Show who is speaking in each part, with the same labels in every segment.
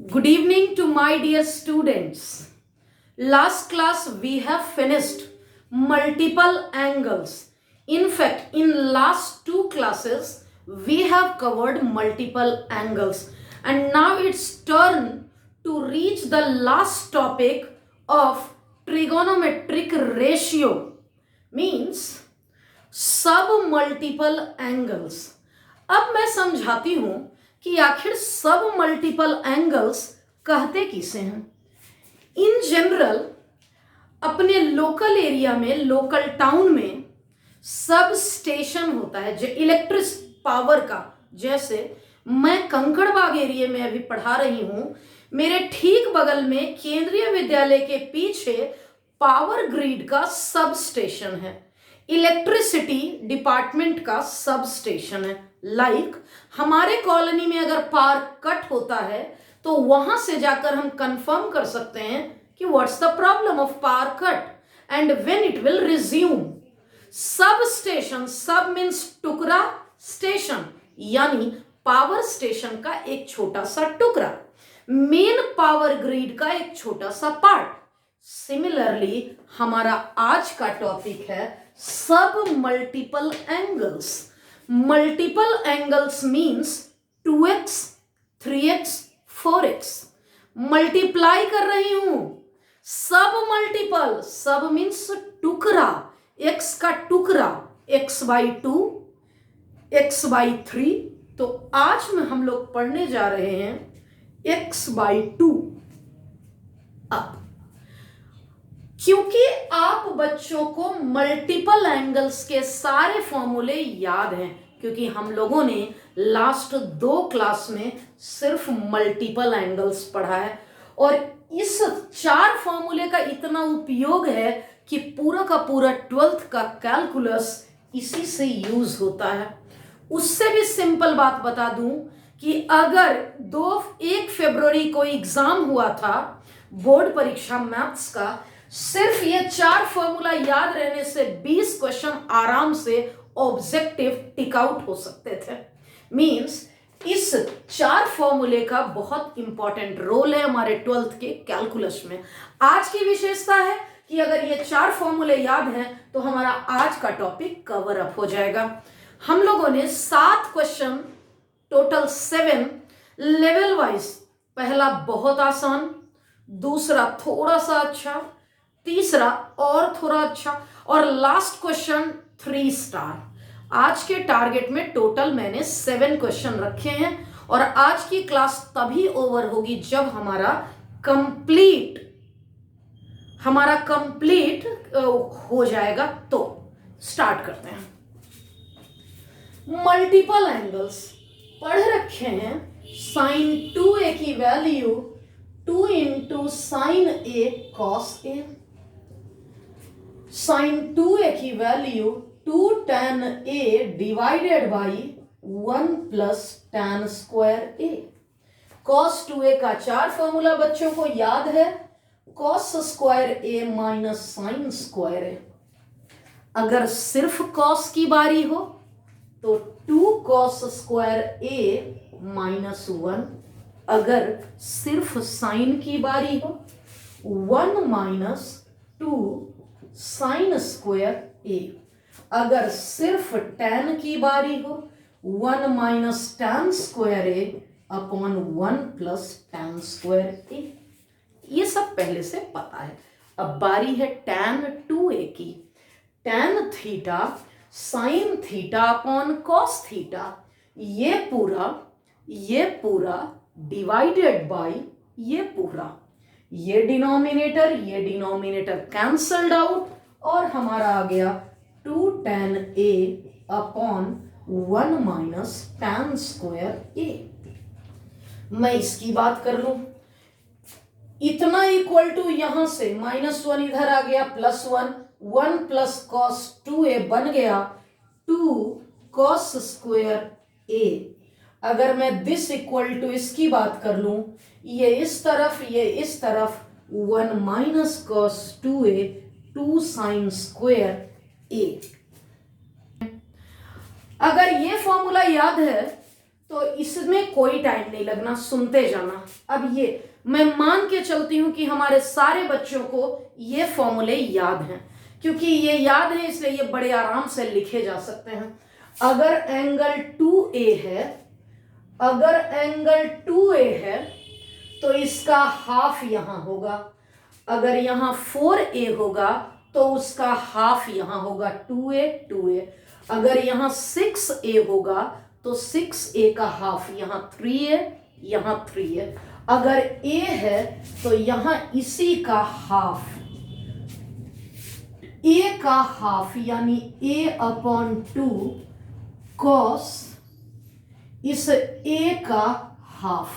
Speaker 1: Good evening to my dear students. Last class we have finished multiple angles. In fact, in last two classes we have covered multiple angles, and now it's turn to reach the last topic of trigonometric ratio, means सब multiple angles. अब मैं समझाती हूं कि आखिर सब multiple angles कहते किसे हैं। इन जनरल अपने लोकल एरिया में, लोकल टाउन में सब स्टेशन होता है जो इलेक्ट्रिक पावर का। जैसे मैं कंकड़बाग एरिया में अभी पढ़ा रही हूं, मेरे ठीक बगल में केंद्रीय विद्यालय के पीछे पावर ग्रिड का सब स्टेशन है, इलेक्ट्रिसिटी डिपार्टमेंट का सब स्टेशन है। लाइक हमारे कॉलोनी में अगर पावर कट होता है तो वहां से जाकर हम कंफर्म कर सकते हैं कि what's the problem of power cut and when it will resume. Sub station, सब मीन्स टुकड़ा, स्टेशन यानी पावर स्टेशन का एक छोटा सा टुकड़ा, मेन पावर ग्रिड का एक छोटा सा पार्ट। सिमिलरली हमारा आज का टॉपिक है सब multiple angles. Multiple angles means 2x, 3x, 4x। Multiply कर रही हूं, सब मल्टीपल, सब मीन्स टुकड़ा, x का टुकड़ा, x by 2, x by 3। तो आज में हम लोग पढ़ने जा रहे हैं x by 2। अब क्योंकि आप बच्चों को मल्टीपल एंगल्स के सारे फॉर्मूले याद हैं, क्योंकि हम लोगों ने लास्ट 2 क्लास में सिर्फ मल्टीपल एंगल्स पढ़ा है, और इस 4 फॉर्मूले का इतना उपयोग है कि पूरा का पूरा 12th का कैलकुलस इसी से यूज होता है। उससे भी सिंपल बात बता दूं कि अगर 1 फरवरी को एग्जाम हुआ था बोर्ड परीक्षा मैथ्स का, सिर्फ ये 4 फॉर्मूला याद रहने से 20 क्वेश्चन आराम से ऑब्जेक्टिव टिक आउट हो सकते थे। मींस इस 4 फॉर्मूले का बहुत इंपॉर्टेंट रोल है हमारे 12th के कैलकुलस में। आज की विशेषता है कि अगर ये 4 फॉर्मूले याद हैं तो हमारा आज का टॉपिक कवर अप हो जाएगा। हम लोगों ने 7 क्वेश्चन, टोटल 7 लेवल वाइज, पहला बहुत आसान, दूसरा थोड़ा सा अच्छा, तीसरा और थोड़ा अच्छा, और लास्ट क्वेश्चन 3 स्टार। आज के टारगेट में टोटल मैंने 7 क्वेश्चन रखे हैं, और आज की क्लास तभी ओवर होगी जब हमारा कंप्लीट हो जाएगा। तो स्टार्ट करते हैं। मल्टीपल एंगल्स पढ़ रखे हैं। साइन 2a की value 2 into sine a cos a, sine 2a की value 2 tan a divided by 1 plus tan square a। cos 2a का 4 फॉर्मूला बच्चों को याद है, cos square a minus sine square a। अगर सिर्फ cos की बारी हो तो 2 cos स्क्वायर a माइनस 1। अगर सिर्फ साइन की बारी हो 1 माइनस 2 साइन स्क्वायर a। अगर सिर्फ tan की बारी हो 1 minus tan square a upon 1 plus tan square a। ये सब पहले से पता है। अब बारी है tan 2a की। tan theta sine theta upon cos theta, ये पूरा डिवाइडेड बाई ये पूरा, ये डिनोमिनेटर कैंसल्ड आउट, और हमारा आ गया 2 tan a upon 1 minus tan square a। मैं इसकी बात कर लूं, इतना इक्वल टू यहां से -1 इधर आ गया, +1, 1 प्लस कॉस 2a बन गया 2 कॉस स्क्वायर a। अगर मैं दिस इक्वल टू इसकी बात कर लूं, ये इस तरफ, ये इस तरफ, 1 minus cos 2a 2 sine square a। अगर ये फॉर्मूला याद है तो इसमें कोई टाइम नहीं लगना, सुनते जाना। अब ये मैं मान के चलती हूं कि हमारे सारे बच्चों को ये फॉर्मूले याद हैं, क्योंकि ये याद है इसलिए ये बड़े आराम से लिखे जा सकते हैं। अगर एंगल 2A है, अगर एंगल 2A है तो इसका हाफ यहां होगा। अगर यहां 4A होगा तो उसका हाफ यहां होगा 2A। अगर यहां 6A होगा तो 6A का हाफ यहां 3A, यहां 3A। अगर A है तो यहां इसी का हाफ, A का हाफ यानी A/2 cos इस A का half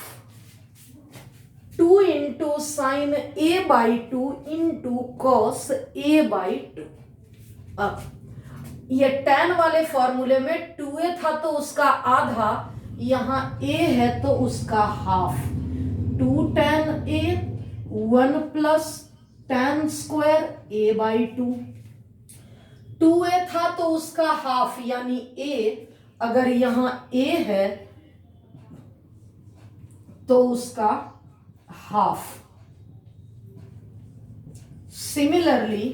Speaker 1: 2 into sign A/2 into cos A/2। अब ये tan वाले फॉर्मूले में 2A था तो उसका आधा, यहां A है तो उसका half 2 tan A 1 plus tan square A/2। 2A था तो उसका हाफ यानी A, अगर यहां A है तो उसका हाफ। सिमिलरली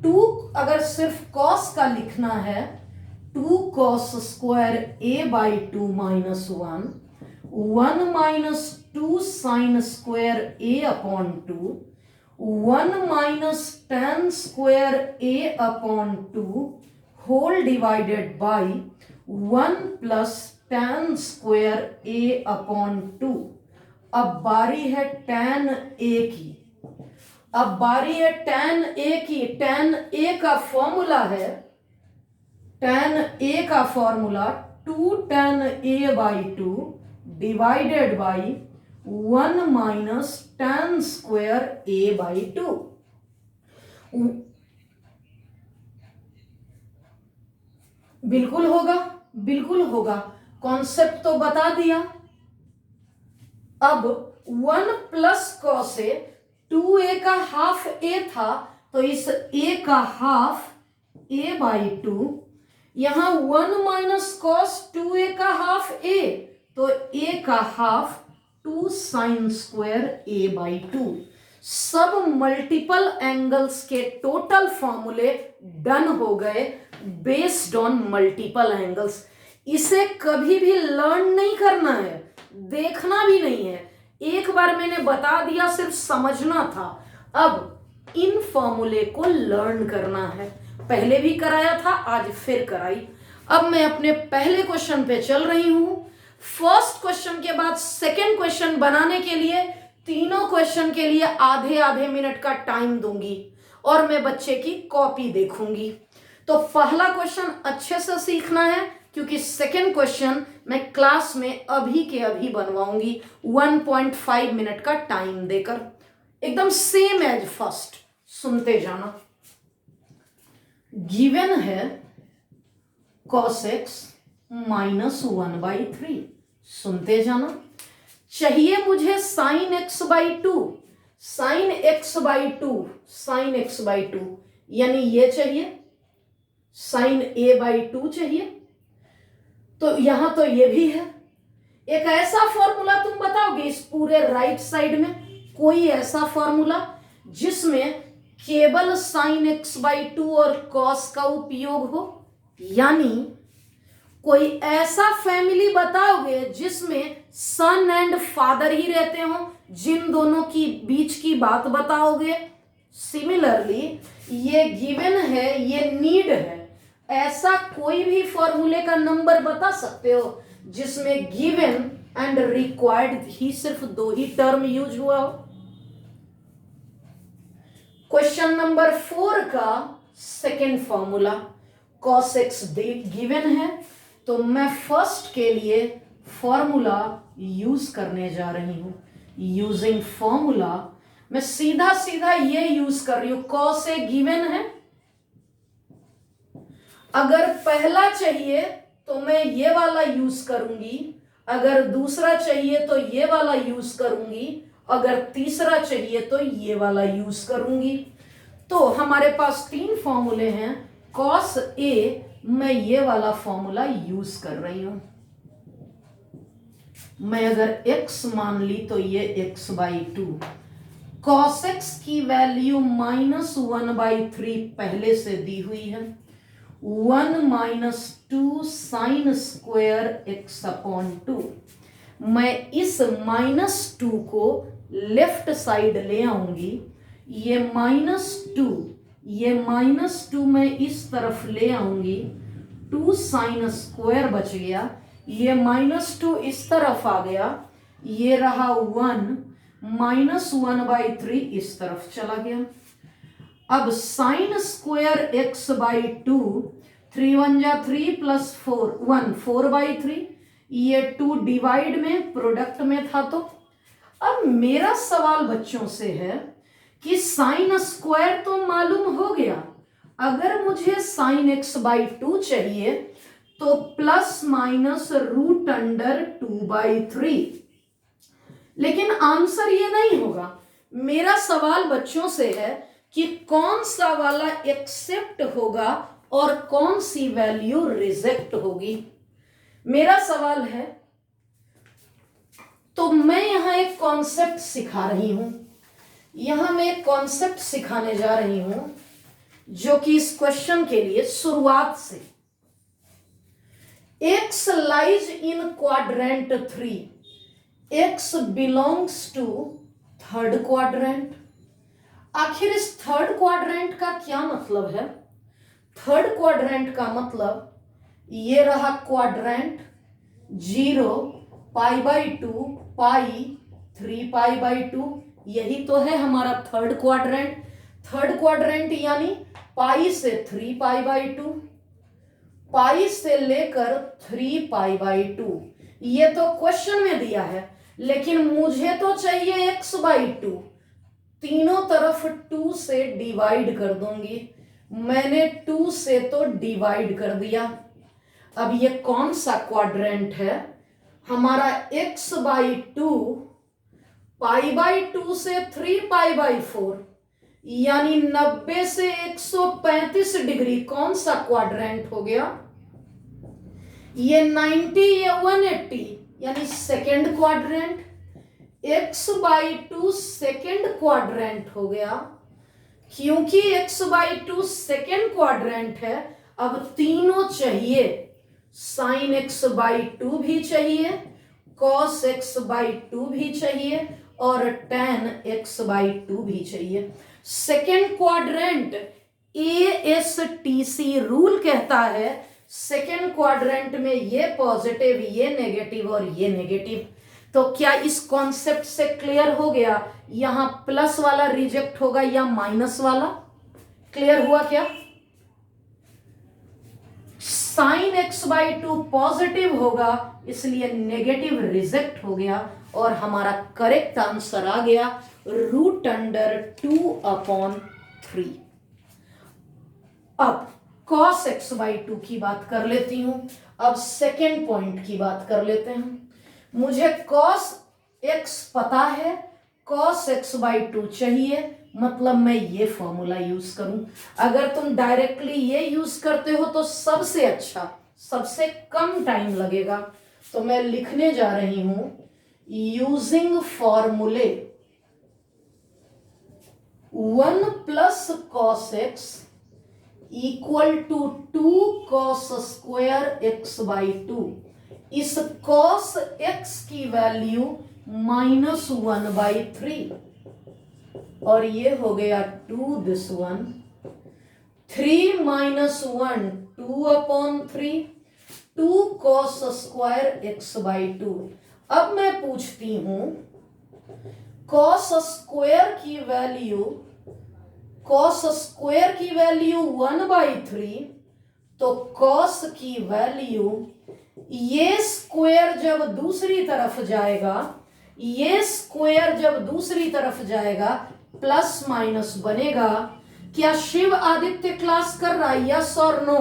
Speaker 1: 2 अगर सिर्फ cos का लिखना है 2 cos square A/2 minus 1 minus 2 sine square A/2 1 minus tan square A/2 whole divided by 1 plus tan square A/2। अब बारी है tan A की, अब बारी है tan A की। tan A का फॉर्मूला है, tan A का formula 2 tan A/2 divided by 1 minus tan square A/2। बिल्कुल होगा, बिल्कुल होगा, कॉन्सेप्ट तो बता दिया। अब 1 प्लस cos A, 2A का हाफ A था तो इस A का हाफ A/2, यहां 1 माइनस cos 2A का हाफ A तो A का हाफ 2 साइन स्क्वायर A/2। सब मल्टीपल एंगल्स के टोटल फॉर्मूले डन हो गए बेस्ड ऑन मल्टीपल एंगल्स। इसे कभी भी लर्न नहीं करना है, देखना भी नहीं है, एक बार मैंने बता दिया, सिर्फ समझना था। अब इन फॉर्मूले को लर्न करना है, पहले भी कराया था, आज फिर कराई। अब मैं अपने पहले क्वेश्चन पे चल रही हूं। फर्स्ट क्वेश्चन के बाद सेकंड क्वेश्चन बनाने के लिए तीनों क्वेश्चन के लिए आधे आधे मिनट का टाइम दूंगी और मैं बच्चे की कॉपी देखूंगी। तो पहला क्वेश्चन अच्छे से सीखना है, क्योंकि सेकंड क्वेश्चन मैं क्लास में अभी के अभी बनवाऊंगी 1.5 मिनट का टाइम देकर, एकदम सेम एज फर्स्ट। सुनते जाना। गिवन है cos x माइनस 1/3। सुनते जाना। चाहिए मुझे sin x/2, sin x/2, sin x/2 यानी ये चाहिए, sin A/2 चाहिए। तो यहां तो ये भी है। एक ऐसा फॉर्मूला तुम बताओगे इस पूरे राइट साइड में, कोई ऐसा फॉर्मूला जिसमें केवल sin x/2 और cos का उपयोग हो, यानी कोई ऐसा फैमिली बताओगे जिसमें सन एंड फादर ही रहते हो, जिन दोनों की बीच की बात बताओगे। सिमिलरली ये गिवन है, ये नीड है, ऐसा कोई भी फॉर्मूले का नंबर बता सकते हो जिसमें गिवन एंड रिक्वायर्ड ही सिर्फ 2 ही टर्म यूज हुआ हो। क्वेश्चन नंबर 4 का second formula cos x given है, तो मैं फर्स्ट के लिए फॉर्मूला यूज करने जा रही हूं। यूजिंग फॉर्मूला मैं सीधा सीधा ये यूज कर रही हूं। cos a गिवन है, अगर पहला चाहिए तो मैं ये वाला यूज करूंगी, अगर दूसरा चाहिए तो ये वाला यूज करूंगी, अगर तीसरा चाहिए तो ये वाला यूज करूंगी। तो हमारे पास 3 फॉर्मूले हैं। cos a मैं ये वाला फॉर्मूला यूज कर रही हूं। मैं अगर x मान ली तो ये x/2, cos x की वैल्यू -1/3 पहले से दी हुई है, 1 - 2 sin स्क्वायर x/2। मैं इस -2 को लेफ्ट साइड ले आऊंगी, ये -2, ये -2 मैं इस तरफ ले आऊंगी, 2 sin स्क्वायर बच गया, ये -2 इस तरफ आ गया, ये रहा 1 -1/3 इस तरफ चला गया। अब sin स्क्वायर x/2, 3 × 1 = 3 + 4 1 4/3, ये 2 डिवाइड में प्रोडक्ट में था। तो अब मेरा सवाल बच्चों से है कि साइन स्क्वायर तो मालूम हो गया, अगर मुझे sin x/2 चाहिए तो ±√2/3, लेकिन आंसर ये नहीं होगा। मेरा सवाल बच्चों से है कि कौन सा वाला एक्सेप्ट होगा और कौन सी वैल्यू रिजेक्ट होगी। मेरा सवाल है, तो मैं यहां एक कॉन्सेप्ट सिखा रही हूं, यहां मैं एक कॉन्सेप्ट सिखाने जा रही हूं जो कि इस क्वेश्चन के लिए शुरुआत से x lies in quadrant 3, x belongs to third quadrant. आखिर इस थर्ड क्वाड्रेंट का क्या मतलब है? थर्ड क्वाड्रेंट का मतलब ये रहा क्वाड्रेंट 0 π/2 पाई 3π/2, यही तो है हमारा थर्ड क्वाड्रेंट। थर्ड क्वाड्रेंट यानी पाई से 3π/2, पाई से लेकर 3π/2, ये तो क्वेश्चन में दिया है, लेकिन मुझे तो चाहिए x/2। तीनों तरफ 2 से डिवाइड कर दूंगी, मैंने 2 से तो डिवाइड कर दिया। अब ये कौन सा क्वाड्रेंट है? हमारा x/2 π/2 से 3π/4, यानी 90 से 135 डिग्री कौन सा क्वाड्रेंट हो गया? ये 90, ये 180, यानी second quadrant. x/2 second quadrant हो गया, क्योंकि x/2 सेकेंड क्वाड्रेंट है। अब तीनों चाहिए, sin x/2 भी चाहिए, cos x/2 भी चाहिए और tan x/2 भी चाहिए। सेकेंड क्वाड्रेंट ASTC रूल कहता है, सेकेंड क्वाड्रेंट में ये पॉजिटिव, ये नेगेटिव और ये नेगेटिव। तो क्या इस कॉन्सेप्ट से क्लियर हो गया? यहां प्लस वाला रिजेक्ट होगा या माइनस वाला? क्लियर हुआ क्या? sin x/2 पॉजिटिव होगा, इसलिए नेगेटिव रिजेक्ट हो गया और हमारा करेक्ट आंसर आ गया √2/3। अब cos x/2 की बात कर लेती हूं। अब सेकेंड पॉइंट की बात कर लेते हैं। मुझे cos x पता है, cos x/2 चाहिए, मतलब मैं ये फॉर्मूला यूज करूं। अगर तुम डायरेक्टली ये यूज करते हो तो सबसे अच्छा, सबसे कम टाइम लगेगा। तो मैं लिखने जा रही हूं, यूजिंग फॉर्मूले 1 + cos x = 2 cos square x/2। इस cos x की वैल्यू -1/3 और ये हो गया 2 this 1, 3 - 1 2/3, 2 cos स्क्वायर x/2। अब मैं पूछती हूं, cos स्क्वायर की वैल्यू 1/3, तो cos की वैल्यू, ये स्क्वायर जब दूसरी तरफ जाएगा, ये स्क्वायर जब दूसरी तरफ जाएगा प्लस माइनस बनेगा। क्या शिव आदित्य क्लास कर रहा है? Yes or no?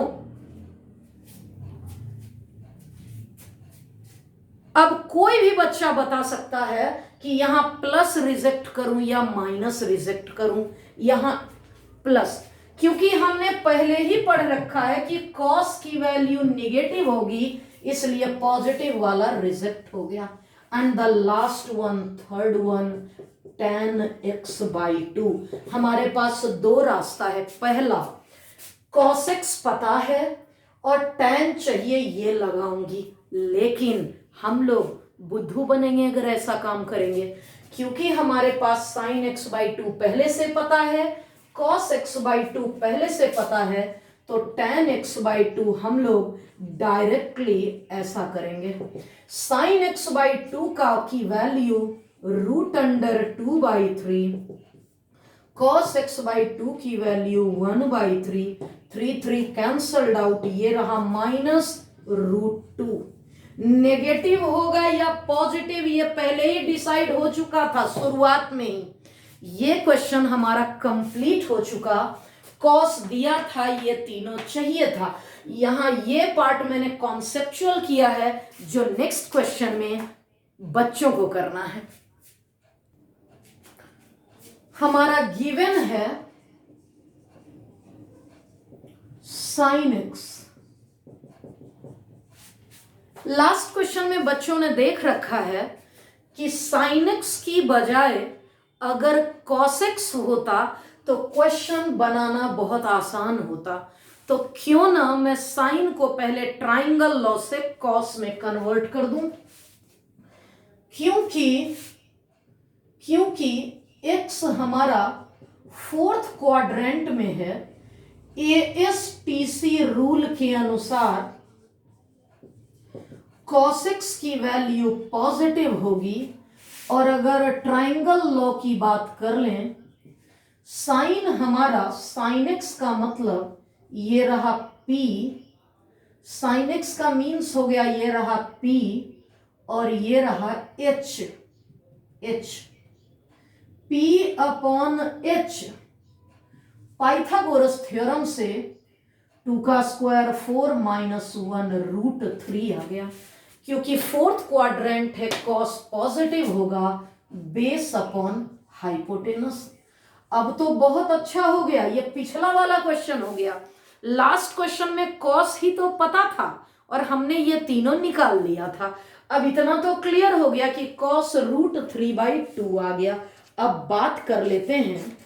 Speaker 1: अब कोई भी बच्चा बता सकता है कि यहां प्लस रिजेक्ट करूं या माइनस रिजेक्ट करूं। यहां प्लस, क्योंकि हमने पहले ही पढ़ रखा है कि कॉस की वैल्यू निगेटिव होगी, इसलिए पॉजिटिव वाला रिजेक्ट हो गया। And the last one, third one, tan x/2। हमारे पास दो रास्ता है। पहला, cos x पता है और tan चाहिए, ये लगाऊंगी, लेकिन हम लोग बुद्धू बनेंगे अगर ऐसा काम करेंगे, क्योंकि हमारे पास sin x/2 पहले से पता है, cos x/2 पहले से पता है, तो tan x/2 हम लोग डायरेक्टली ऐसा करेंगे। sin x/2 का की वैल्यू √2/3, cos x/2 की वैल्यू 1/3, 3 कैंसल्ड आउट, ये रहा -√2। नेगेटिव होगा या पॉजिटिव ये पहले ही डिसाइड हो चुका था शुरुआत में ही। ये क्वेश्चन हमारा कंप्लीट हो चुका। कॉस दिया था, ये तीनों चाहिए था। यहां ये पार्ट मैंने कॉन्सेप्चुअल किया है, जो नेक्स्ट क्वेश्चन में बच्चों को करना है। हमारा गिवन है sin x। लास्ट क्वेश्चन में बच्चों ने देख रखा है कि sin x की बजाय अगर cos x होता तो क्वेश्चन बनाना बहुत आसान होता। तो क्यों ना मैं साइन को पहले ट्राइंगल लॉ से cos में कन्वर्ट कर दूं, क्योंकि x हमारा फोर्थ क्वाड्रेंट में है। ASTC रूल के अनुसार cos x की वैल्यू पॉजिटिव होगी, और अगर ट्राइंगल लॉ की बात कर लें, साइन हमारा sin x का मतलब ये रहा P, sin x का मीन्स हो गया ये रहा P, और ये रहा H, P/H। पाइथागोरस थ्योरम से 2 का स्क्वायर 4 -1 √3 आ गया। क्योंकि फोर्थ क्वाड्रेंट है, कॉस पॉजिटिव होगा बेस अपॉन हाइपोटेनस। अब तो बहुत अच्छा हो गया, ये पिछला वाला क्वेश्चन हो गया। लास्ट क्वेश्चन में कॉस ही तो पता था और हमने ये तीनों निकाल लिया था। अब इतना तो क्लियर हो गया कि cos √3/2 आ गया। अब बात कर लेते हैं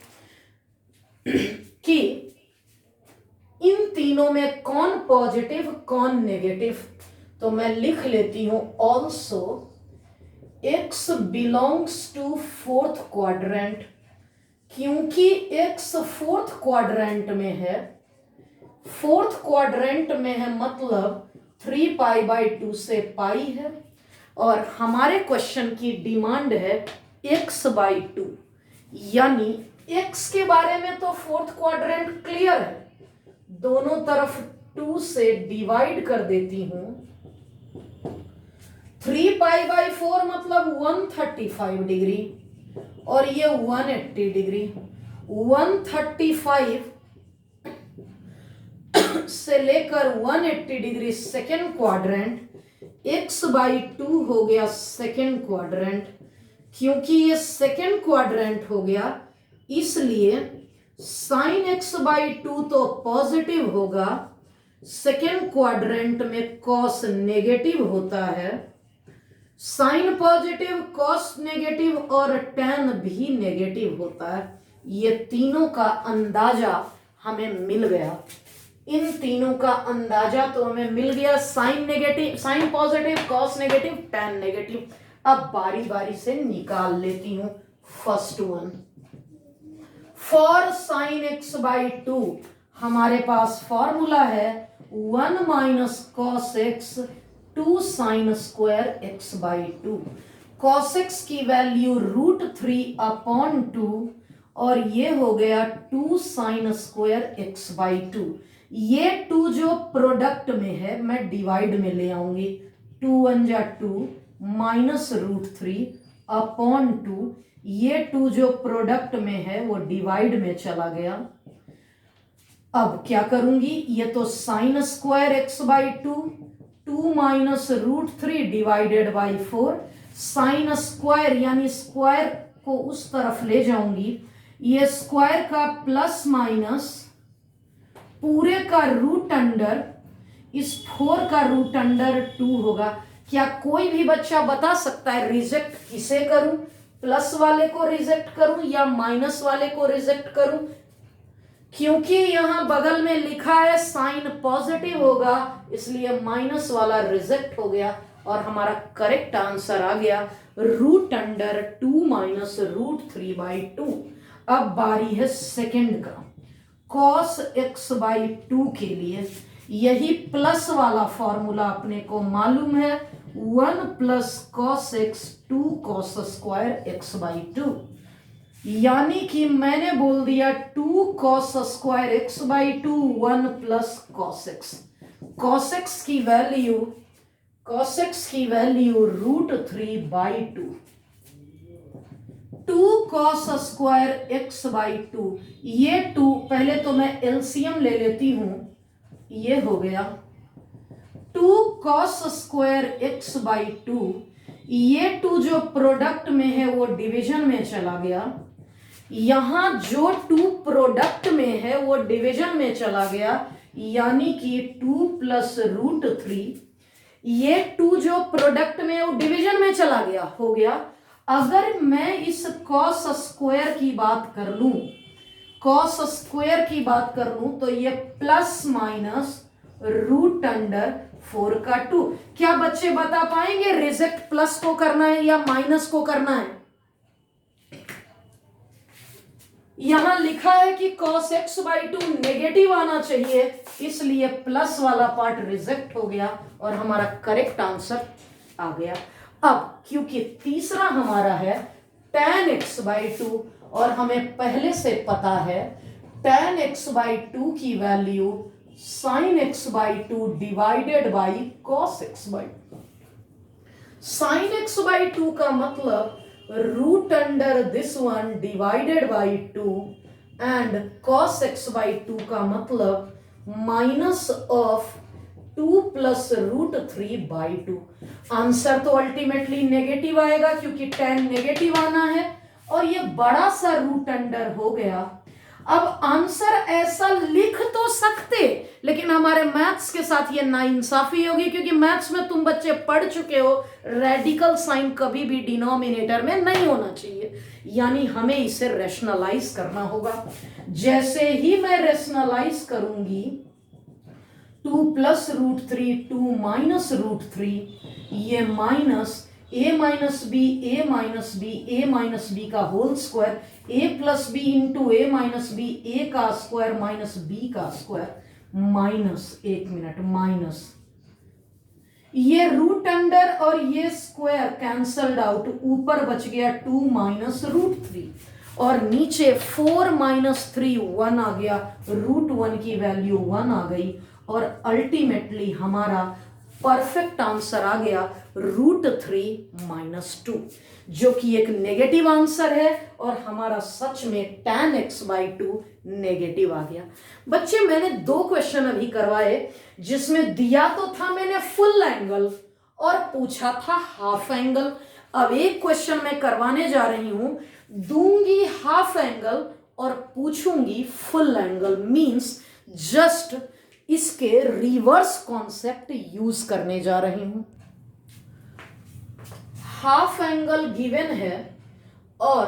Speaker 1: कि इन तीनों में कौन पॉजिटिव कौन नेगेटिव। तो मैं लिख लेती हूं also x belongs to fourth quadrant. क्योंकि x फोर्थ क्वाड्रेंट में है, फोर्थ क्वाड्रेंट में है मतलब 3π/2 से पाई है, और हमारे क्वेश्चन की डिमांड है x/2। यानी x के बारे में तो फोर्थ क्वाड्रेंट क्लियर है, दोनों तरफ 2 से डिवाइड कर देती हूं। 3π/4 मतलब 135 डिग्री, और ये 180 डिग्री। 135 से लेकर 180 डिग्री सेकेंड क्वाड्रेंट, x/2 हो गया सेकेंड क्वाड्रेंट। क्योंकि ये सेकेंड क्वाड्रेंट हो गया, इसलिए sin x/2 तो पॉजिटिव होगा, सेकेंड क्वाड्रेंट में cos नेगेटिव होता है। साइन पॉजिटिव, कॉस नेगेटिव और tan भी नेगेटिव होता है। ये तीनों का अंदाजा हमें मिल गया। इन तीनों का अंदाजा तो हमें मिल गया, sine negative, sine positive, cos negative, tan negative. अब बारी बारी से निकाल लेती हूं। First one, for sin x/2 हमारे पास फॉर्मूला है 1 - cos x 2 sin square x/2। cos x की वैल्यू √3/2, और ये हो गया 2 sin square x/2। ये 2 जो प्रोडक्ट में है मैं डिवाइड में ले आऊंगी। 2 1 जा 2 -√3/2। ये 2 जो प्रोडक्ट में है वो डिवाइड में चला गया। अब क्या करूंगी, ये तो sin square x/2, 2 -√3 divided by 4। Sine square यानी स्क्वायर को उस तरफ ले जाऊंगी, ये स्क्वायर का प्लस माइनस पूरे का रूट अंडर इस 4 का रूट अंडर 2 होगा। क्या कोई भी बच्चा बता सकता है रिजेक्ट किसे करूं, प्लस वाले को रिजेक्ट करूं या माइनस वाले को रिजेक्ट करूं? क्योंकि यहां बगल में लिखा है साइन पॉजिटिव होगा, इसलिए माइनस वाला रिजेक्ट हो गया और हमारा करेक्ट आंसर आ गया रूट अंडर 2 माइनस रूट 3/2। अब बारी है सेकंड का। cos x/2 के लिए यही प्लस वाला फॉर्मूला अपने को मालूम है, 1 plus cos x 2 cos square x/2, यानी कि मैंने बोल दिया 2 cos square x/2 1 plus cos x। cos x की value root 3/2। 2 cos square x/2, ये 2 पहले तो मैं एलसीएम ले लेती हूं, ये हो गया 2 cos स्क्वायर x/2। ये 2 जो प्रोडक्ट में है वो डिवीजन में चला गया, यहां जो 2 प्रोडक्ट में है वो डिवीजन में चला गया, यानी कि 2 प्लस रूट 3। ये 2 जो प्रोडक्ट में है वो डिवीजन में चला गया, हो गया। अगर मैं इस cos स्क्वायर की बात कर लूं, cos स्क्वायर की बात कर लूं तो ये प्लस माइनस रूट अंडर 4 का 2। क्या बच्चे बता पाएंगे रिजेक्ट प्लस को करना है या माइनस को करना है? यहां लिखा है कि cos x/2 नेगेटिव आना चाहिए, इसलिए प्लस वाला पार्ट रिजेक्ट हो गया और हमारा करेक्ट आंसर आ गया। अब क्योंकि तीसरा हमारा है tan x/2 और हमें पहले से पता है tan x/2 की value sin x/2 divided by cos x/2। sin x/2 का मतलब root under this one divided by 2 and cos x/2 का मतलब minus of 2 plus root 3/2। Answer तो अल्टीमेटली नेगेटिव आएगा क्योंकि tan नेगेटिव आना है और ये बड़ा सा रूट अंडर हो गया। अब आंसर ऐसा लिख तो सकते, लेकिन हमारे मैथ्स के साथ ये नाइंसाफी होगी क्योंकि मैथ्स में तुम बच्चे पढ़ चुके हो रेडिकल साइन कभी भी डिनोमिनेटर में नहीं होना चाहिए, यानी हमें इसे रैशनलाइज करना होगा। जैसे ही मैं रैशनलाइज करूंगी 2 प्लस रूट 3 2 माइनस रूट 3, ये minus a minus B A minus B A minus B का whole square, a plus B into A minus B A का स्क्वायर माइनस बी का स्क्वायर माइनस, एक मिनट, माइनस ये root under और ये square cancelled out, ऊपर बच गया 2 माइनस रूट 3 और नीचे 4 माइनस 3 1 आ गया, रूट 1 की वैल्यू 1 आ गई और अल्टीमेटली हमारा परफेक्ट आंसर आ गया रूट 3 माइनस 2, जो कि एक नेगेटिव आंसर है और हमारा सच में tan x/2 नेगेटिव आ गया। बच्चे मैंने 2 क्वेश्चन अभी करवाए जिसमें दिया तो था मैंने फुल एंगल और पूछा था हाफ एंगल। अब एक क्वेश्चन मैं करवाने जा रही हूं, दूंगी हाफ एंगल और पूछूंगी फुल एंगल, मींस जस्ट इसके रिवर्स कॉन्सेप्ट यूज करने जा रही हूं। हाफ एंगल गिवन है और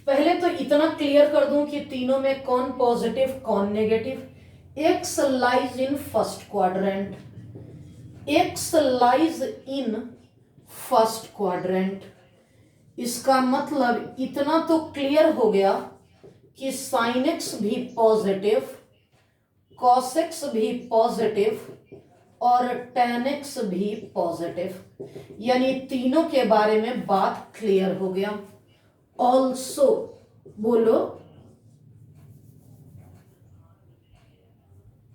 Speaker 1: पहले तो इतना क्लियर कर दूं कि तीनों में कौन पॉजिटिव कौन negative. X lies in first quadrant, x lies in first quadrant, इसका मतलब इतना तो क्लियर हो गया कि साइन एक्स भी पॉजिटिव, cos x भी पॉजिटिव और tan x भी पॉजिटिव, यानी तीनों के बारे में बात क्लियर हो गया। ऑल्सो बोलो,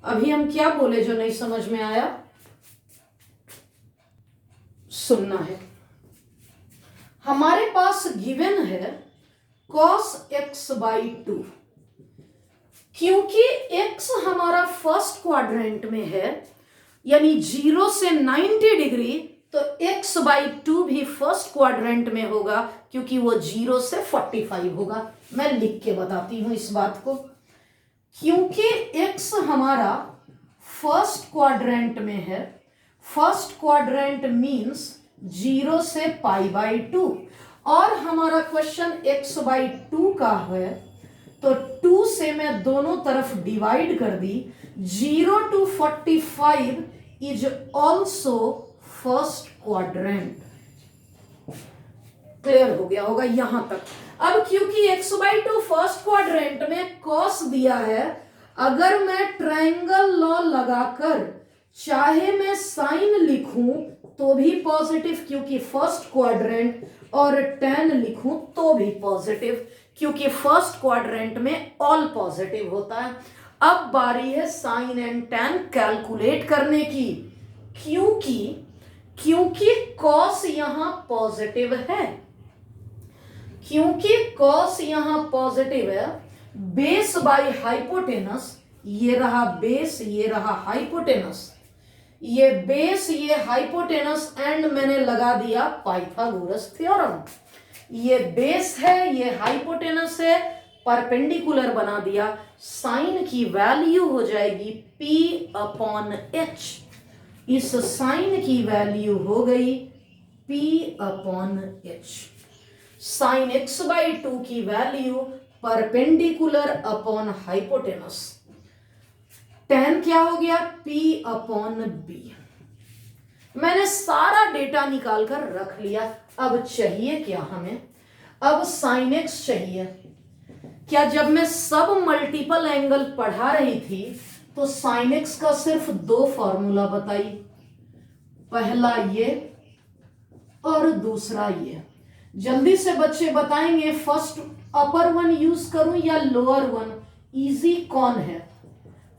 Speaker 1: अभी हम क्या बोले जो नहीं समझ में आया, सुनना है। हमारे पास गिवन है cos x/2, क्योंकि x हमारा फर्स्ट क्वाड्रेंट में है यानी 0 से 90 डिग्री, तो x/2 भी फर्स्ट क्वाड्रेंट में होगा क्योंकि वो 0 से 45 होगा। मैं लिख के बताती हूं इस बात को। क्योंकि x हमारा फर्स्ट क्वाड्रेंट में है, फर्स्ट क्वाड्रेंट मीन्स 0 से π/2, और हमारा क्वेश्चन x/2 का है, तो 2 से मैं दोनों तरफ डिवाइड कर दी। 0 to 45 is also first quadrant. Clear हो गया होगा यहां तक। अब क्योंकि x/2 फर्स्ट क्वाड्रेंट में कॉस दिया है, अगर मैं ट्रायंगल लॉ लगाकर चाहे मैं साइन लिखूं तो भी पॉजिटिव क्योंकि फर्स्ट क्वाड्रेंट, और tan लिखूं तो भी पॉजिटिव क्योंकि फर्स्ट क्वाड्रेंट में ऑल पॉजिटिव होता है। अब बारी है साइन एंड tan कैलकुलेट करने की, क्योंकि कॉस यहां पॉजिटिव है, क्योंकि कॉस यहां पॉजिटिव है। बेस बाय हाइपोटेनस, ये रहा बेस, ये रहा हाइपोटेनस, ये बेस ये हाइपोटेनस, एंड मैंने लगा दिया पाइथागोरस थ्योरम। ये बेस है, ये हाइपोटेनस है, परपेंडिकुलर बना दिया। साइन की वैल्यू हो जाएगी P/H। इस साइन की वैल्यू हो गई P/H। साइन x/2 की value perpendicular upon hypotenuse. tan क्या हो गया P/B। मैंने सारा डेटा निकाल कर रख लिया। अब चाहिए क्या हमें? अब sin x चाहिए। क्या जब मैं सब मल्टीपल एंगल पढ़ा रही थी तो sin x का सिर्फ 2 फॉर्मूला बताई, पहला ये और दूसरा ये। जल्दी से बच्चे बताएंगे फर्स्ट अपर वन यूज करूं या लोअर वन? इजी कौन है,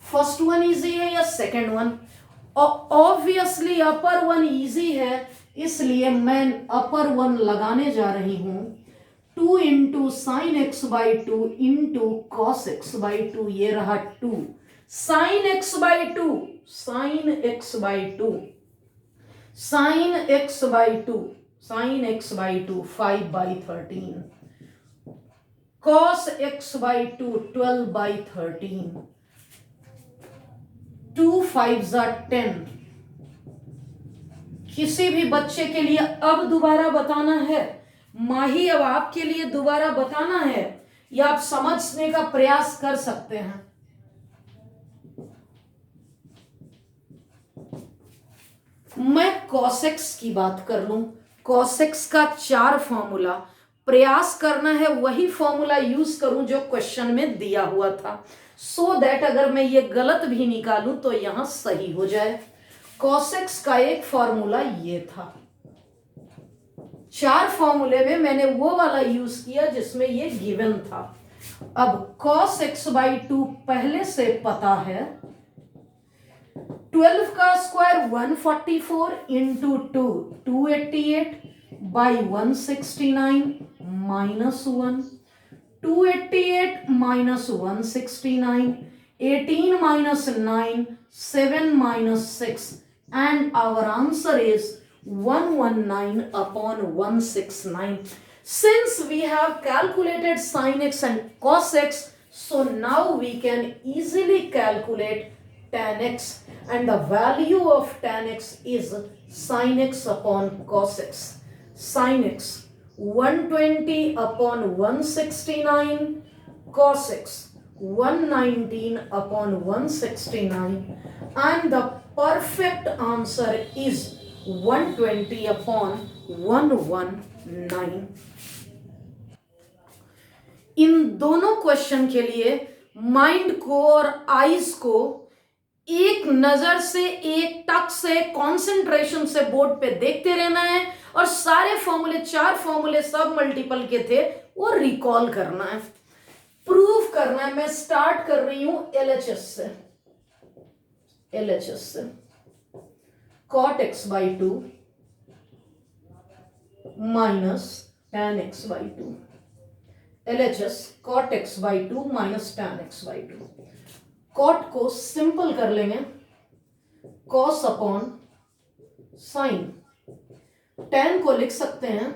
Speaker 1: फर्स्ट वन इजी है या second one? Obviously upper one easy है, इसलिए मैं अपर वन लगाने जा रही हूं। 2 into sign x/2 into cos x/2, ये रहा 2 sine x/2, sine x/2, sine x/2, sine x/2 5/13, cos x/2 12/13, 2 5 10। किसी भी बच्चे के लिए अब दोबारा बताना है, माही अब आपके लिए दोबारा बताना है, या आप समझने का प्रयास कर सकते हैं? मैं cos x की बात कर लूं। cos x का 4 फॉर्मूला, प्रयास करना है वही फॉर्मूला यूज करूं जो क्वेश्चन में दिया हुआ था, सो दैट अगर मैं ये गलत भी निकालूं तो यहां सही हो जाए। cos x का एक फॉर्मूला ये था। 4 फॉर्मूले में मैंने वो वाला यूज किया जिसमें ये गिवन था। अब cos x/2 पहले से पता है, 12 का square 144 into 2 288 by 169 minus 1, 288 minus 169, 18 minus 9, 7 minus 6, and our answer is 119 upon 169. Since we have calculated sin x and cos x, so now we can easily calculate tan x, and the value of tan x is sin x upon cos x. Sin x 120 upon 169, cos x 119 upon 169, and the perfect answer is 120 upon 119. इन दोनों question के लिए mind को और eyes को एक नजर से, एक टक से, कंसंट्रेशन से बोर्ड पे देखते रहना है, और सारे फॉर्मूले, 4 फॉर्मूले सब मल्टीपल के थे, वो रिकॉल करना है, प्रूव करना है। मैं स्टार्ट कर रही हूं LHS से। LHS से cot x/2 minus tan x/2, LHS cot x/2 minus tan x/2। cot को सिंपल कर लेंगे, cos अपॉन साइन। tan को लिख सकते हैं,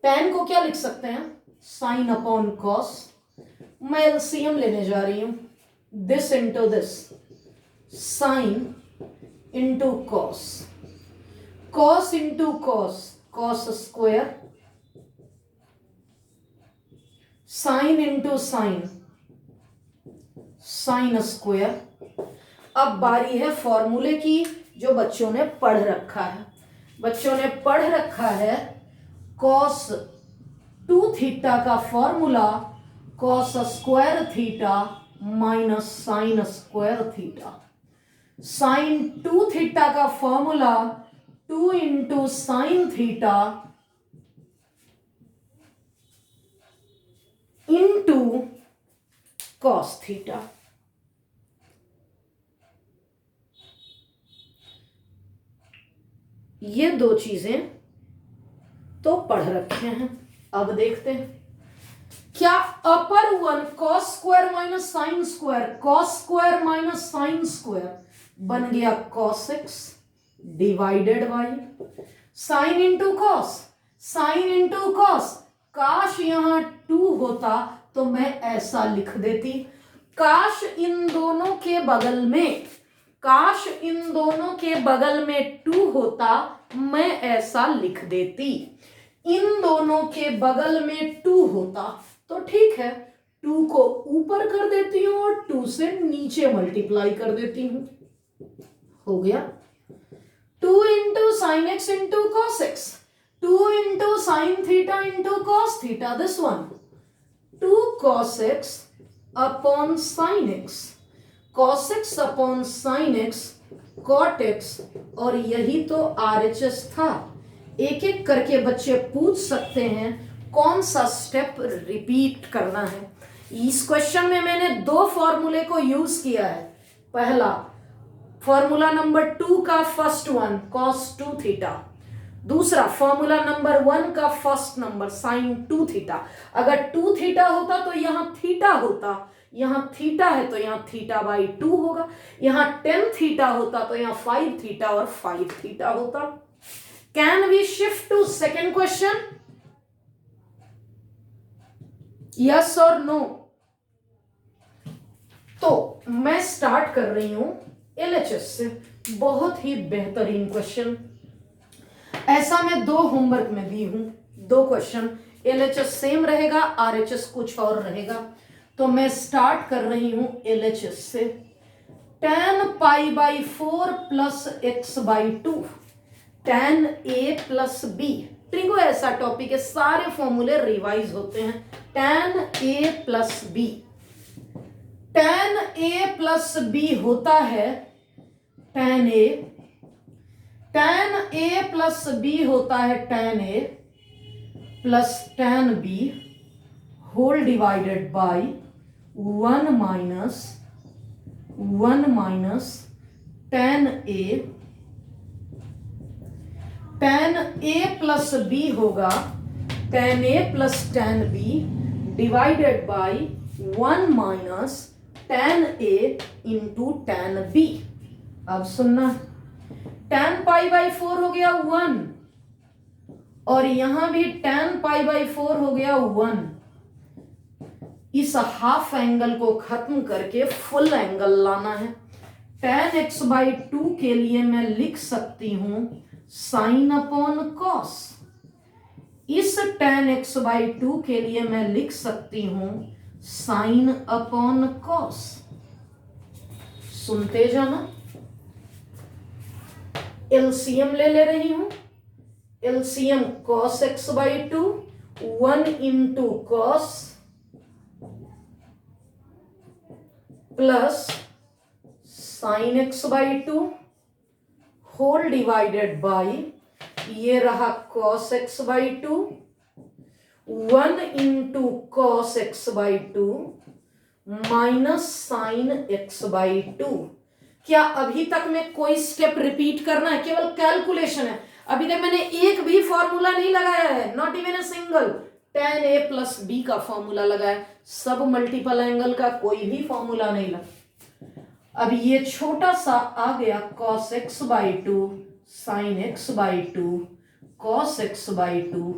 Speaker 1: tan को क्या लिख सकते हैं? Sign upon cos. मैं एलसीएम लेने जा रही हूं, this into this, sine into cos, cos into cos, cos square, sine into sine, sine square. अब बारी है फॉर्मूले की जो बच्चों ने पढ़ रखा है। बच्चों ने पढ़ रखा है कॉस 2 थीटा का formula cos square theta minus sine square theta. Sine 2 theta का formula 2 into sine theta into cos theta. ये दो चीजें तो पढ़ रखे हैं। अब देखते हैं क्या upper one cos square minus sine square, cos square minus sine square बन गया cos x divided by sine into cos, sine into cos. काश यहां 2 होता तो मैं ऐसा लिख देती, काश इन दोनों के बगल में, काश इन दोनों के बगल में 2 होता मैं ऐसा लिख देती। इन दोनों के बगल में 2 होता तो ठीक है, 2 को ऊपर कर देती हूं और 2 से नीचे मल्टीप्लाई कर देती हूं। हो गया 2 into sine x into cos x, 2 into sine theta into cos theta, this one 2 cos x upon sine x, cos x upon sine x cot x, और यही तो RHS था। एक एक करके बच्चे पूछ सकते हैं कौन सा स्टेप रिपीट करना है। इस क्वेश्चन में मैंने 2 फॉर्मूले को यूज किया है। पहला फॉर्मूला नंबर 2 का फर्स्ट वन cos 2 थीटा, दूसरा फॉर्मूला नंबर 1 का फर्स्ट नंबर साइन 2 थीटा। अगर 2 थीटा होता तो यहां थीटा होता, यहां थीटा है तो यहां थीटा बाई 2 होगा, यहां 10 थीटा होता तो यहां 5 थीटा और 5 थीटा होता। Can we shift to second question? Yes or no? तो मैं स्टार्ट कर रही हूं LHS से। बहुत ही बेहतरीन क्वेश्चन, ऐसा मैं 2 होमवर्क में दी हूं, 2 क्वेश्चन। LHS सेम रहेगा, RHS कुछ और रहेगा। तो मैं स्टार्ट कर रही हूं LHS से। tan pi by 4 plus x by 2, tan a plus b. Trigo ऐसा टॉपिक है, सारे फॉर्मूले रिवाइज होते हैं। tan a plus b, tan a plus b होता है tan a, tan a plus b होता है tan a plus tan b whole divided by 1 minus tan a। tan a plus b होगा tan a plus tan b divided by 1 minus tan a into tan b। अब सुनना, tan pi by 4 हो गया 1 और यहां भी tan pi by 4 हो गया 1। इस हाफ एंगल को खत्म करके फुल एंगल लाना है। tan x बाई 2 के लिए मैं लिख सकती हूं साइन अपॉन कॉस। इस tan x बाई 2 के लिए मैं लिख सकती हूं साइन अपॉन कॉस। सुनते जाना, एलसीएम ले रही हूं। LCM cos x by 2, 1 into cos plus sine x by 2 whole divided by, ये रहा cos x by 2, 1 into cos x by 2 minus sine x by 2। क्या अभी तक में कोई स्टेप रिपीट करना है? केवल कैलकुलेशन है। अभी तक मैंने एक भी फॉर्मूला नहीं लगाया है, not even a single. tan a plus b का फॉर्मूला लगाया, सब मल्टीपल एंगल का कोई भी फॉर्मूला नहीं लगा। अब ये छोटा सा आ गया cos x by 2 sine x by 2 cos x by 2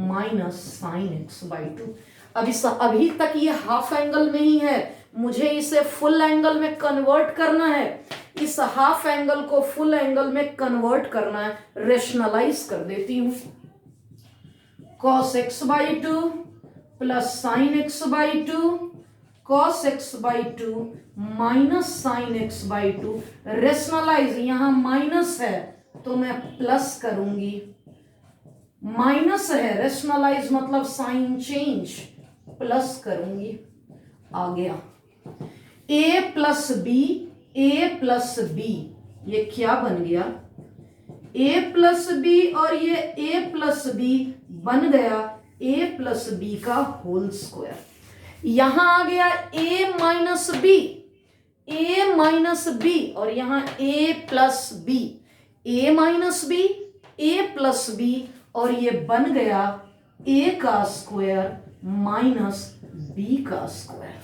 Speaker 1: minus sine x by 2। अभी तक ये हाफ एंगल में ही है, मुझे इसे फुल एंगल में कन्वर्ट करना है। इस हाफ एंगल को फुल एंगल में कन्वर्ट करना है। रेशनलाइज कर देती हूं। cos x/2 plus sin x/2 cos x/2 minus sin x/2। Rationalise, यहां माइनस है तो मैं प्लस करूंगी, माइनस है, रेशनलाइज मतलब साइन चेंज, प्लस करूंगी। आ गया a plus B, a plus b, ये क्या बन गया, a प्लस बी, और ये a प्लस बी बन गया a प्लस बी का होल स्क्वायर। यहां आ गया a minus B, a minus b, और यहां a plus B, a minus B, a plus b, और ये बन गया a का स्क्वायर माइनस b का स्क्वायर।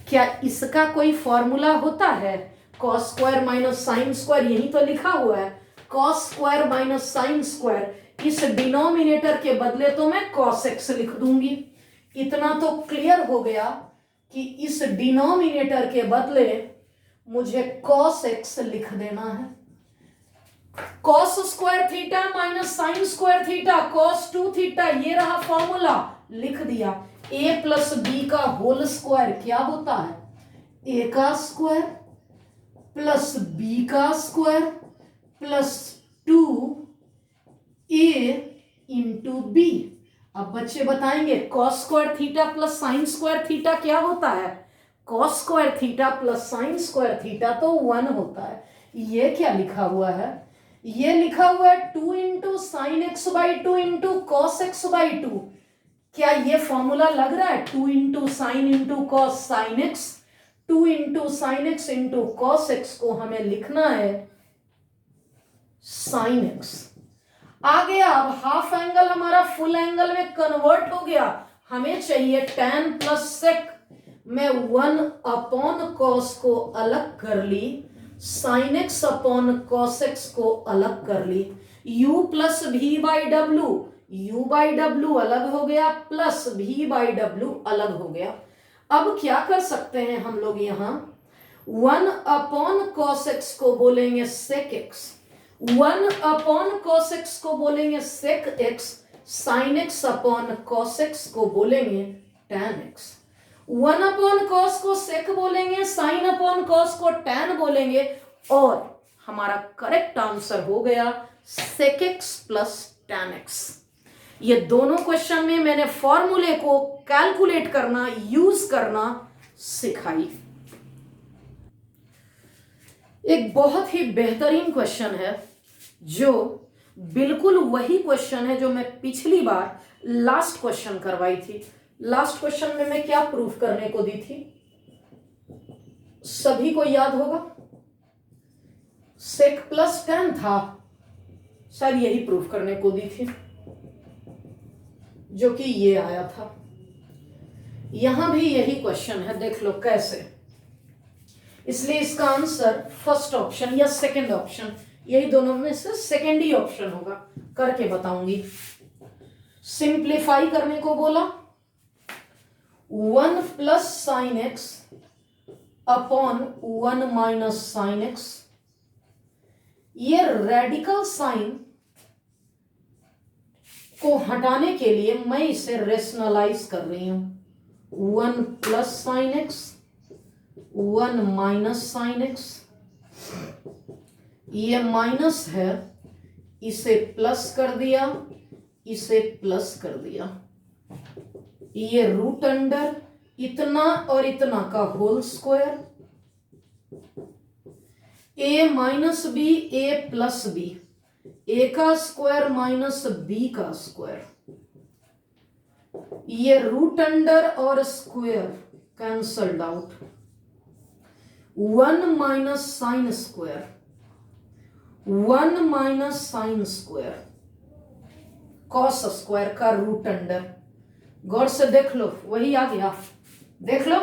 Speaker 1: क्या इसका कोई फॉर्मूला होता है? Cos square minus sine square, यही तो लिखा हुआ है, cos square minus sine square. इस डिनोमिनेटर के बदले तो मैं कॉस एक्स लिख दूंगी। इतना तो क्लियर हो गया कि इस डिनोमिनेटर के बदले मुझे कॉस एक्स लिख देना है। Cos square theta minus sine square theta cos 2 theta, ये रहा फॉर्मूला, लिख दिया। a प्लस बी का होल स्क्वायर क्या होता है, a का स्क्वायर प्लस b का square plus 2a into b. अब बच्चे बताएंगे cos square theta plus sine square theta क्या होता है? Cos square theta plus sine square theta तो 1 होता है। ये क्या लिखा हुआ है? ये लिखा हुआ है 2 into sign x/2 into cos x/2। क्या ये फॉर्मूला लग रहा है? 2 into sine into cos sine x, 2 into sine x into cos x को हमें लिखना है साइन एक्स। आ गया। अब हाफ एंगल हमारा फुल एंगल में कन्वर्ट हो गया। हमें चाहिए tan प्लस सेक। मैं 1 अपॉन कॉस को अलग कर ली, sine x upon cos x को अलग कर ली, u plus V by W, u by W अलग हो गया, प्लस v बाई डब्ल्यू अलग हो गया। अब क्या कर सकते हैं हम लोग, यहां 1 अपॉन कॉस एक्स को बोलेंगे sec x, 1 upon cos x को बोलेंगे sec x, sine x upon cos x को बोलेंगे टैन एक्स। 1 अपॉन कॉस को सेक बोलेंगे, साइन अपॉन कॉस को टैन बोलेंगे, और हमारा करेक्ट आंसर हो गया sec x plus tan x. ये दोनों क्वेश्चन में मैंने फॉर्मूले को कैलकुलेट करना, यूज करना सिखाई। एक बहुत ही बेहतरीन क्वेश्चन है, जो बिल्कुल वही क्वेश्चन है जो मैं पिछली बार लास्ट क्वेश्चन करवाई थी। लास्ट क्वेश्चन में मैं क्या प्रूफ करने को दी थी, सभी को याद होगा? सेक प्लस टैन था, शायद यही प्रूफ करने को दी थी, जो कि ये आया था। यहां भी यही क्वेश्चन है, देख लो कैसे। इसलिए इसका आंसर फर्स्ट ऑप्शन या सेकंड ऑप्शन, यही दोनों में से सेकंड ही ऑप्शन होगा। करके बताऊंगी। सिंप्लीफाई करने को बोला, 1 plus sine x upon 1 minus sine x. ये रेडिकल साइन को हटाने के लिए मैं इसे रेशनलाइज कर रही हूं। 1 plus sine x, 1 minus sine x, ये माइनस है, इसे प्लस कर दिया, इसे प्लस कर दिया, ये रूट अंडर इतना और इतना का whole square, a minus B, a plus B, a का स्क्वायर माइनस b का स्क्वायर, ये रूट अंडर और square cancelled out, 1 minus sine square, 1 minus sine square, cos square का रूट अंडर। गौर से देख लो, वही आ गया, देख लो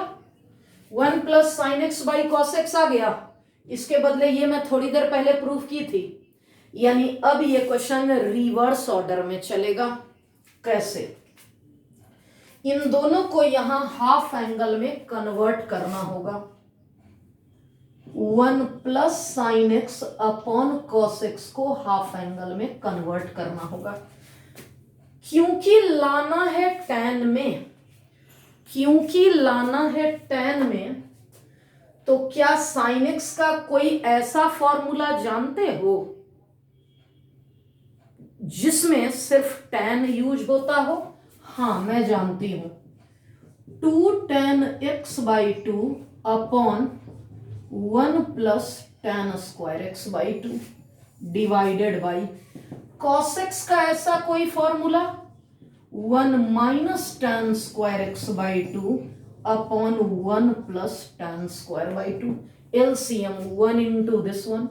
Speaker 1: 1 plus sine x by cos X आ गया। इसके बदले ये मैं थोड़ी देर पहले प्रूफ की थी, यानी अब ये क्वेश्चन रिवर्स ऑर्डर में चलेगा। कैसे? इन दोनों को यहां हाफ एंगल में कन्वर्ट करना होगा। 1 plus sine x upon cos x को हाफ एंगल में कन्वर्ट करना होगा। क्योंकि लाना है tan में, क्योंकि लाना है tan में, तो क्या साइन एक्स का कोई ऐसा फॉर्मूला जानते हो जिसमें सिर्फ tan यूज होता हो? हाँ, मैं जानती हूं। 2 tan x by 2 upon 1 plus tan square x by 2 divided by cos x का ऐसा कोई formula? 1 minus tan square x by 2 upon 1 plus tan square by 2। LCM 1 into this one,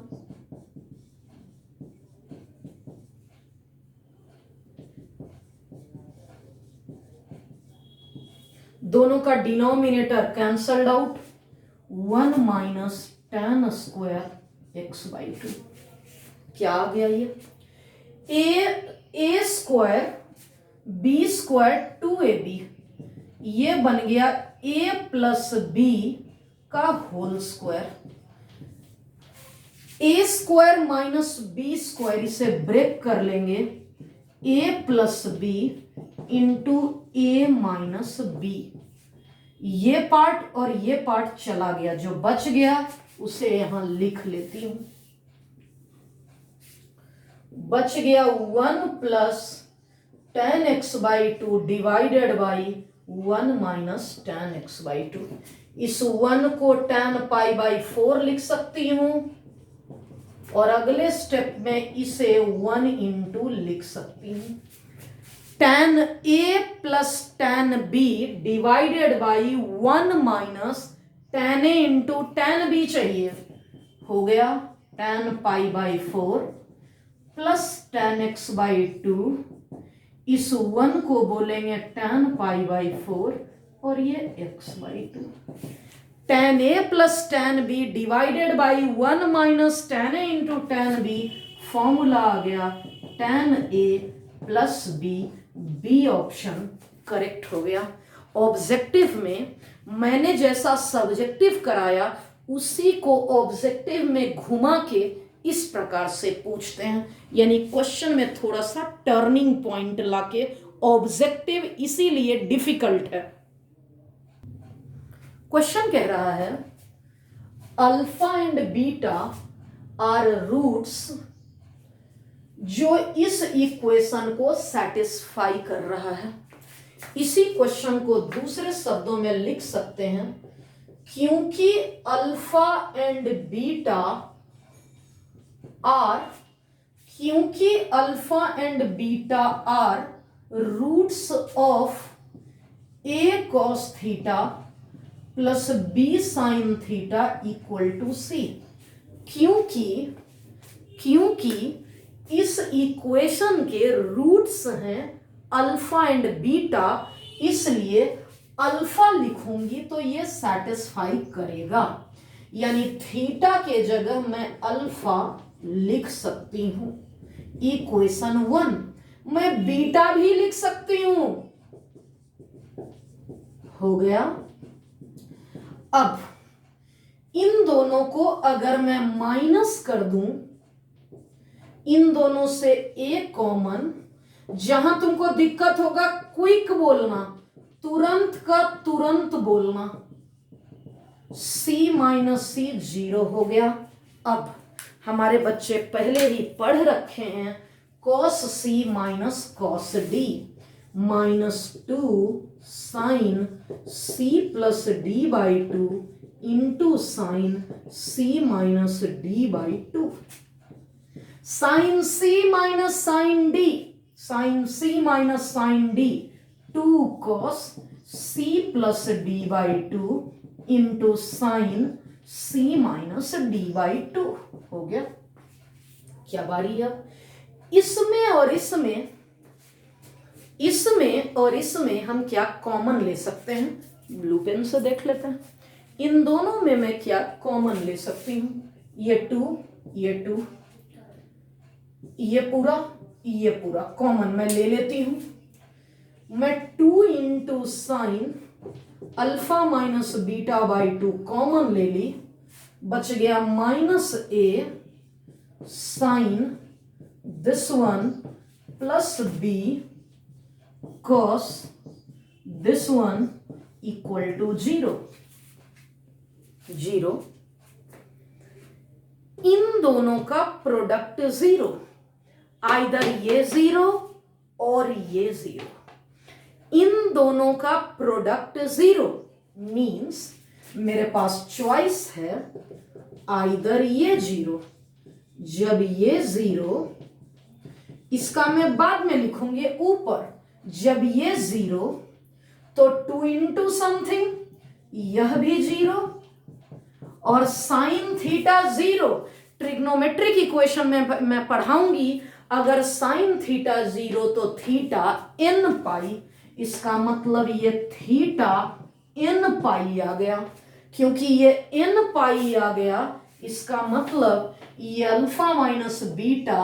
Speaker 1: दोनों का denominator cancelled out. 1 minus tan square x by 2 क्या आ गया? ये a square b square 2ab, ये बन गया a प्लस b का whole square. a square minus b square, इसे ब्रेक कर लेंगे, a plus b into a minus b। ये पार्ट और ये पार्ट चला गया, जो बच गया उसे यहां लिख लेती हूं। बच गया 1 plus tan x by 2 divided by 1 minus tan x by 2। इस 1 को tan पाई बाई 4 लिख सकती हूं, और अगले स्टेप में इसे 1 इंटू लिख सकती हूं। tan a plus tan b divided by 1 minus tan a into tan b चाहिए, हो गया tan pi by 4 plus tan x by 2। इस 1 को बोलेंगे tan पाई बाई 4 और ये x by 2। tan a plus tan b divided by 1 minus tan a into tan b, formula आ गया tan a plus b। B option correct हो गया। Objective में मैंने जैसा सब्जेक्टिव कराया उसी को ऑब्जेक्टिव में घुमा के इस प्रकार से पूछते हैं, यानी क्वेश्चन में थोड़ा सा टर्निंग पॉइंट लाके। ऑब्जेक्टिव इसीलिए डिफिकल्ट है। क्वेश्चन कह रहा है alpha and beta are roots, जो इस इक्वेशन को सेटिस्फाई कर रहा है। इसी क्वेश्चन को दूसरे शब्दों में लिख सकते हैं, क्योंकि अल्फा एंड बीटा आर, क्योंकि alpha and beta are roots of a cos theta plus b sine theta equal to c. क्योंकि इस इक्वेशन के रूट्स हैं अल्फा एंड बीटा, इसलिए अल्फा लिखूंगी तो ये सेटिस्फाई करेगा, यानी थीटा के जगह मैं अल्फा लिख सकती हूं। इक्वेशन 1 मैं बीटा भी लिख सकती हूं, हो गया। अब इन दोनों को अगर मैं माइनस कर दूं, इन दोनों से एक कॉमन, जहां तुमको दिक्कत होगा क्विक बोलना, तुरंत का तुरंत बोलना, c माइनस सी 0 हो गया। अब हमारे बच्चे पहले ही पढ़ रखे हैं cos c minus cos d minus 2 sine c plus d by 2 into sine c minus d by 2। Sine c minus sine d, sine c minus sine d 2 cos c plus d by 2 into sine c minus d by 2 हो गया। क्या बारी है? इसमें और इसमें हम क्या कॉमन ले सकते हैं? ब्लू पेन से देख लेते हैं। इन दोनों में मैं क्या कॉमन ले सकती हूं? ये 2, ये पूरा कॉमन मैं ले लेती हूं। मैं 2 into sine alpha minus beta by 2 common ले ली, बच गया minus A sine this one plus B cos this one equal to 0। इन दोनों का प्रोडक्ट 0, आइदर ये 0 और ये 0। इन दोनों का प्रोडक्ट 0 मीन्स मेरे पास चॉइस है आइदर ये 0, जब ये 0, इसका मैं बाद में लिखूंगी ऊपर, जब ये 0 तो 2 इंटू समथिंग, यह भी 0 और साइन थीटा 0। ट्रिग्नोमेट्रिक इक्वेशन में मैं पढ़ाऊंगी, अगर साइन थीटा 0 तो थीटा n पाई, इसका मतलब ये थीटा n पाई आ गया। क्योंकि ये n पाई आ गया, इसका मतलब ये अल्फा माइनस बीटा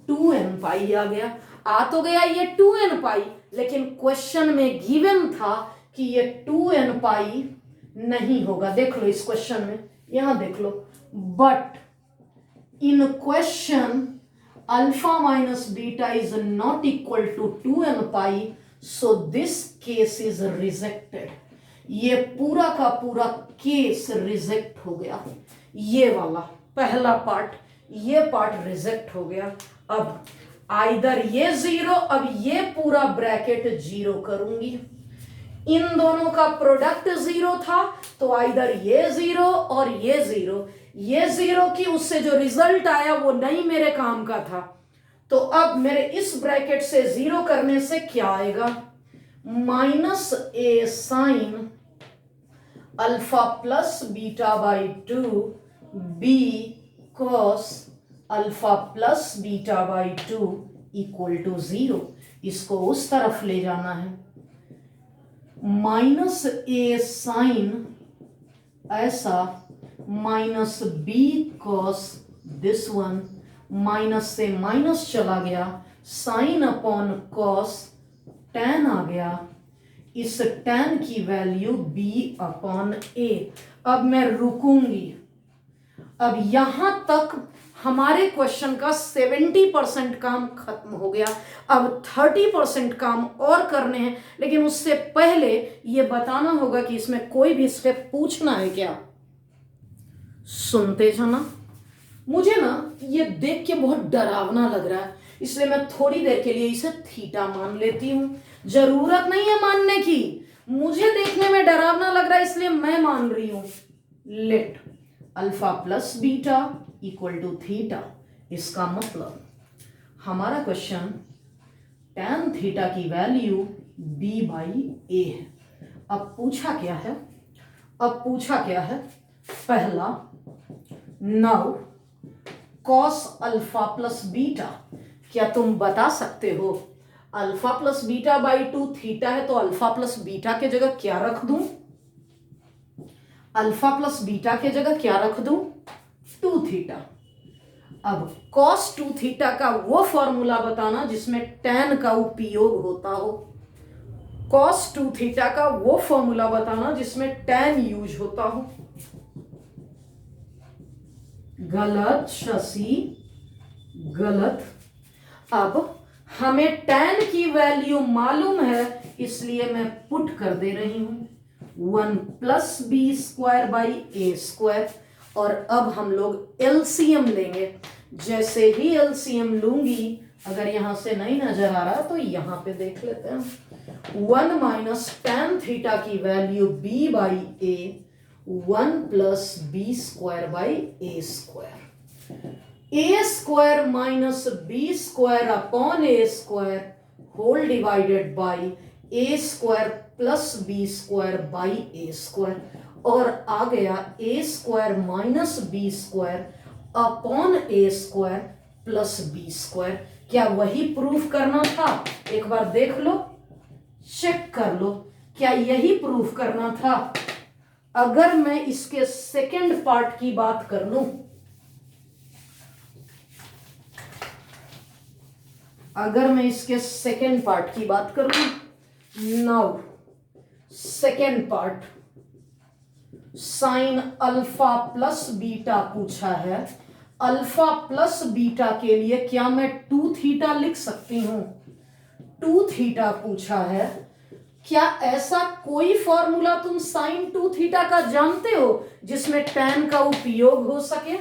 Speaker 1: 2n पाई आ गया। आ तो गया ये 2n पाई, लेकिन क्वेश्चन में गिवन था कि ये 2n पाई नहीं होगा। देख लो इस क्वेश्चन में, यहां देख लो, but in question alpha minus beta is not equal to 2n pi, so this case is rejected. ये पूरा का पूरा केस रिजेक्ट हो गया। ये वाला पहला पार्ट, ये पार्ट रिजेक्ट हो गया। अब आइदर ये 0, अब ये पूरा ब्रैकेट 0 करूंगी। इन दोनों का प्रोडक्ट 0 था, तो आइदर ये 0 और ये 0। ये 0 की उससे जो रिजल्ट आया वो नहीं मेरे काम का था। तो अब मेरे इस ब्रैकेट से 0 करने से क्या आएगा, minus A sine alpha plus beta by 2 B cos alpha plus beta by 2 equal to 0। इसको उस तरफ ले जाना है, माइनस ए साइन ऐसा minus B cos this one, minus से माइनस चला गया, साइन अपॉन कॉस tan आ गया, इस tan की वैल्यू b अपॉन a। अब मैं रुकूंगी। अब यहां तक हमारे क्वेश्चन का 70% काम खत्म हो गया। अब 30% काम और करने हैं, लेकिन उससे पहले ये बताना होगा कि इसमें कोई भी स्टेप पूछना है क्या। सुनते जाना। मुझे ना ये देख के बहुत डरावना लग रहा है, इसलिए मैं थोड़ी देर के लिए इसे थीटा मान लेती हूं। जरूरत नहीं है मानने की, मुझे देखने में डरावना लग रहा है इसलिए मैं मान रही हूं। Let alpha plus beta equal to theta. इसका मतलब हमारा क्वेश्चन tan थीटा की वैल्यू b बाई ए है। अब पूछा क्या है, पहला now cos alpha plus beta. क्या तुम बता सकते हो alpha plus beta by 2 theta है, तो अल्फा प्लस बीटा के जगह क्या रख दूं? अल्फा प्लस बीटा के जगह क्या रख दूं? 2 थीटा। अब कॉस 2 थीटा का वो फॉर्मूला बताना जिसमें tan का उपयोग होता हो। कॉस 2 थीटा का वो फॉर्मूला बताना जिसमें tan यूज होता हो। गलत शशि, गलत। अब हमें tan की वैल्यू मालूम है, इसलिए मैं पुट कर दे रही हूं 1 plus B square by A square. और अब हम लोग एलसीएम लेंगे। जैसे ही एलसीएम लूंगी, अगर यहां से नहीं नजर आ रहा तो यहां पे देख लेते हैं। 1 माइनस tan थीटा की value b by A, 1 plus B square by A square. A square minus B square upon A square whole divided by A square plus B square by A square. और आ गया A square minus B square upon A square plus B square. क्या वही proof करना था? एक बार देख लो, check कर लो, क्या यही प्रूफ करना था? अगर मैं इसके सेकंड पार्ट की बात कर लूं, अगर मैं इसके सेकंड पार्ट की बात करूं, now second part, sign alpha plus beta पूछा है। अल्फा प्लस बीटा के लिए क्या मैं 2 थीटा लिख सकती हूं? 2 थीटा पूछा है। क्या ऐसा कोई फॉर्मूला तुम साइन 2 थीटा का जानते हो जिसमें tan का उपयोग हो सके?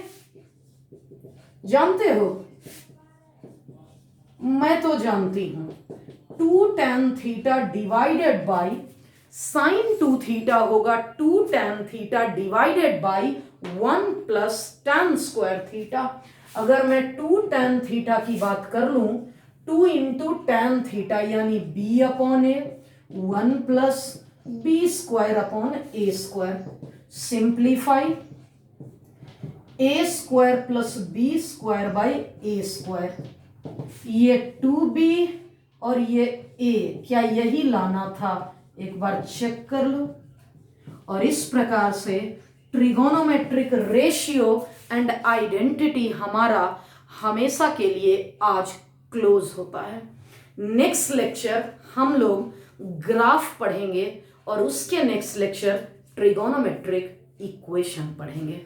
Speaker 1: जानते हो? मैं तो जानती हूं। 2 tan theta divided by sine 2 theta होगा 2 tan theta divided by 1 plus tan square theta. अगर मैं 2 tan थीटा की बात कर लूं, 2 इंटू tan थीटा यानी b upon A, 1 plus B square upon A square. Simplify, A square plus B square by A square. ये 2b और ये a, क्या यही लाना था? एक बार चेक कर लो। और इस प्रकार से ट्रिगोनोमेट्रिक रेशियो एंड आइडेंटिटी हमारा हमेशा के लिए आज क्लोज होता है। नेक्स्ट लेक्चर हम लोग ग्राफ पढ़ेंगे और उसके नेक्स्ट लेक्चर ट्रिगोनोमेट्रिक इक्वेशन पढ़ेंगे।